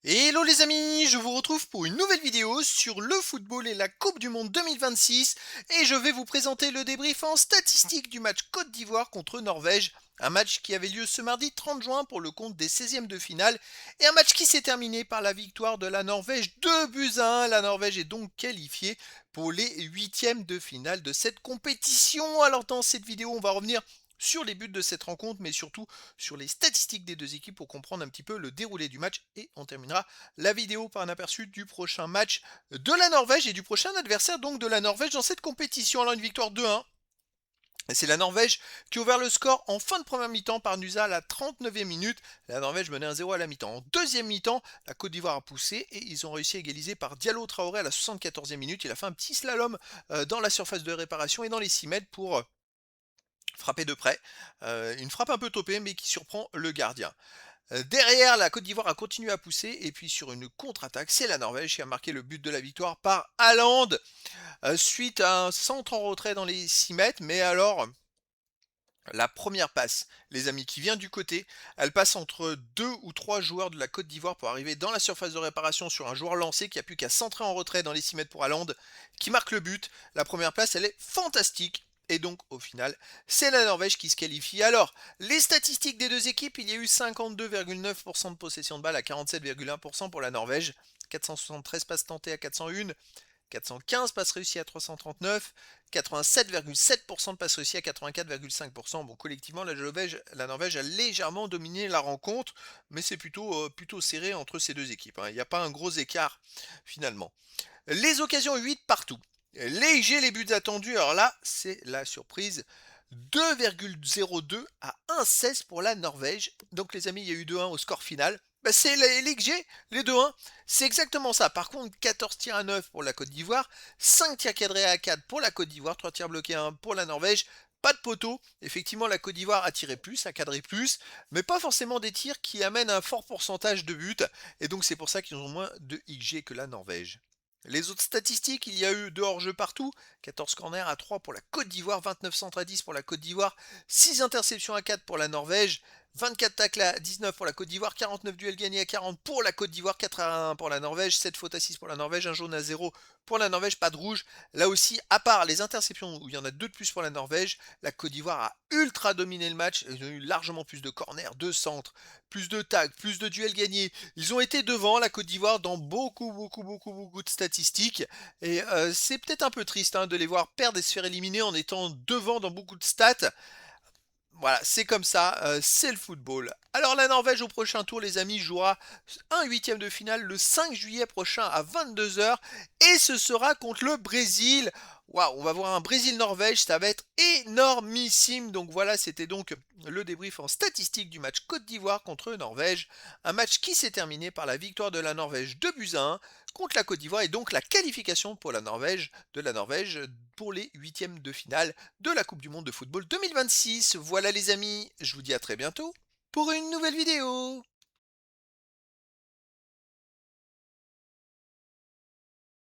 Hello les amis, je vous retrouve pour une nouvelle vidéo sur le football et la Coupe du Monde 2026 et je vais vous présenter le débrief en statistique du match Côte d'Ivoire contre Norvège, un match qui avait lieu ce mardi 30 juin pour le compte des 16e de finale et un match qui s'est terminé par la victoire de la Norvège 2 buts à 1. La Norvège est donc qualifiée pour les 8e de finale de cette compétition. Alors dans cette vidéo, on va revenir sur les buts de cette rencontre, mais surtout sur les statistiques des deux équipes pour comprendre un petit peu le déroulé du match. Et on terminera la vidéo par un aperçu du prochain match de la Norvège et du prochain adversaire donc de la Norvège dans cette compétition. Alors une victoire 2-1. C'est la Norvège qui a ouvert le score en fin de première mi-temps par Nusa à la 39e minute. La Norvège menait 1-0 à la mi-temps. En deuxième mi-temps, la Côte d'Ivoire a poussé et ils ont réussi à égaliser par Diallo Traoré à la 74e minute. Il a fait un petit slalom dans la surface de réparation et dans les 6 mètres pour frapper de près. Une frappe un peu topée mais qui surprend le gardien. Derrière, la Côte d'Ivoire a continué à pousser et puis sur une contre-attaque, c'est la Norvège qui a marqué le but de la victoire par Haaland suite à un centre en retrait dans les 6 mètres. Mais alors, la première passe, les amis, qui vient du côté, elle passe entre deux ou trois joueurs de la Côte d'Ivoire pour arriver dans la surface de réparation sur un joueur lancé qui a plus qu'à centrer en retrait dans les 6 mètres pour Haaland, qui marque le but. La première passe, elle est fantastique. Et donc, au final, c'est la Norvège qui se qualifie. Alors, les statistiques des deux équipes, il y a eu 52,9% de possession de balle à 47,1% pour la Norvège, 473 passes tentées à 401, 415 passes réussies à 339, 87,7% de passes réussies à 84,5%. Bon, collectivement, la Norvège a légèrement dominé la rencontre, mais c'est plutôt serré entre ces deux équipes, hein. Il n'y a pas un gros écart finalement. Les occasions 8 partout. Léger les buts attendus, alors là, c'est la surprise. 2,02 à 1,16 pour la Norvège. Donc les amis, il y a eu 2-1 au score final. Bah, c'est l'XG, les 2-1. C'est exactement ça. Par contre, 14 tirs à 9 pour la Côte d'Ivoire, 5 tirs cadrés à 4 pour la Côte d'Ivoire, 3 tirs bloqués à 1 pour la Norvège. Pas de poteau. Effectivement, la Côte d'Ivoire a tiré plus, a cadré plus, mais pas forcément des tirs qui amènent un fort pourcentage de buts. Et donc c'est pour ça qu'ils ont moins de XG que la Norvège. Les autres statistiques, il y a eu 2 hors-jeux partout, 14 corners à 3 pour la Côte d'Ivoire, 29 centres à 10 pour la Côte d'Ivoire, 6 interceptions à 4 pour la Norvège, 24 tacles à 19 pour la Côte d'Ivoire, 49 duels gagnés à 40 pour la Côte d'Ivoire, 4 à 1 pour la Norvège, 7 fautes à 6 pour la Norvège, un jaune à 0 pour la Norvège, pas de rouge. Là aussi, à part les interceptions où il y en a 2 de plus pour la Norvège, la Côte d'Ivoire a ultra dominé le match. Ils ont eu largement plus de corners, de centres, plus de tags, plus de duels gagnés. Ils ont été devant la Côte d'Ivoire dans beaucoup de statistiques. Et c'est peut-être un peu triste, hein, de les voir perdre et se faire éliminer en étant devant dans beaucoup de stats. Voilà, c'est comme ça, c'est le football. Alors la Norvège au prochain tour, les amis, jouera un huitième de finale le 5 juillet prochain à 22 h et ce sera contre le Brésil. Waouh, on va voir un Brésil-Norvège, ça va être énormissime. Donc voilà, c'était donc le débrief en statistique du match Côte d'Ivoire contre Norvège. Un match qui s'est terminé par la victoire de la Norvège 2 buts à 1 contre la Côte d'Ivoire et donc la qualification pour la Norvège pour les huitièmes de finale de la Coupe du Monde de football 2026. Voilà les amis, je vous dis à très bientôt pour une nouvelle vidéo.